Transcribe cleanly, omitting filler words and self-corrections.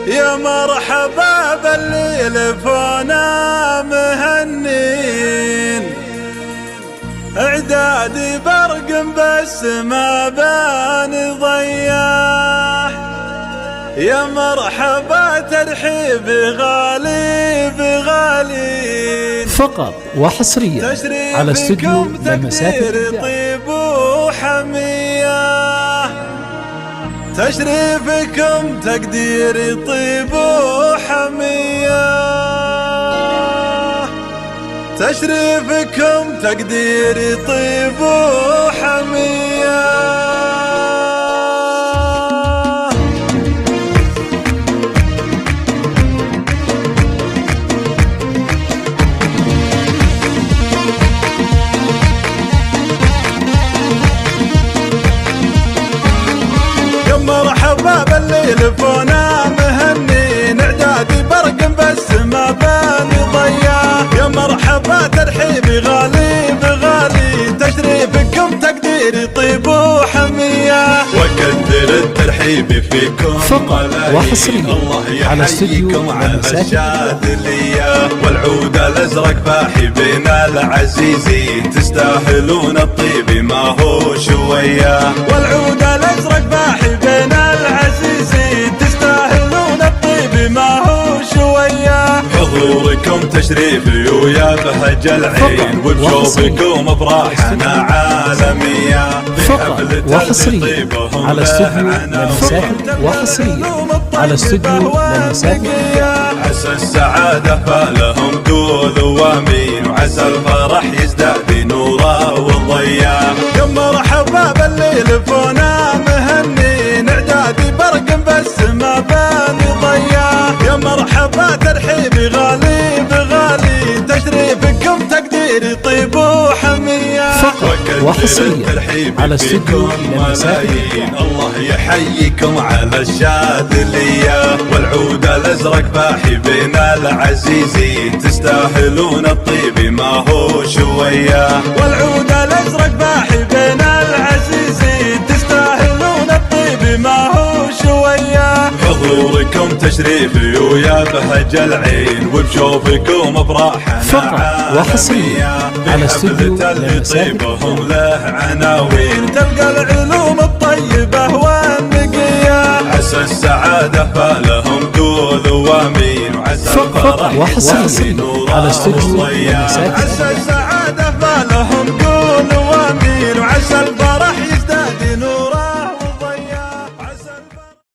يا مرحبا بالليل فونا مهنين، اعدادي برق بس ما بان ضياح. يا مرحبا ترحيب غالي بغالين، فقط وحصريا على استوديو لمسات الإبداع. طيب وحمية تشريفكم تقدير طيب وحمية، تشريفكم تقدير طيب وحمية. مرحبا بالليل فونا مهنين، اعدادي برق بس ما بان ضياح. يا مرحبا ترحيبي غالي بغالي، تشريفكم تقديري طيب وحمية، وكثر الترحيب فيكم فقط وحصريا على استوديو لمسات الشاذلية. والعود الازرق باحي بين العزيزي، تستاهلون الطيب ما هو شوية. والعود الازرق باحي بين العزيزي، تستاهلون الطيب ما هو شوية. حضوركم تشريفي ويا بهج العين، وبشوفكم افراحنا عالمية. فقط وحصريا على استوديو لمسات، وحصريا على استوديو لمسات. عسى السعادة فالهم قولوا وامين، وعسى الفرح يزداد نورا وضياء. يا مرحبا بالليل فونا مهنين، اعدادي برق بس ما بان ضياء. يا مرحبا ترحيبي غالي بغالي، تشريفكم تقديري طيب وحمية. فقط وحصريا على استوديو لمسات. الله يحييكم على الشاذلية. والعود الازرق باحي بين العزيزي، تستاهلون الطيب ما هو شوية. والعود الازرق باحي بين العزيزي، تستاهلون الطيب ما هو شوية. حضوركم تشريفي ويا بهج العين، وبشوفكم افراحنا فقط وحصريا على استوديو لمسات. طيبهم له عناوين، تلقى العلوم الطيبة والنقية. عسى السعادة فالهم قولوا وامين، وعسى فقط وحصريا على استوديو لمسات. عسى السعادة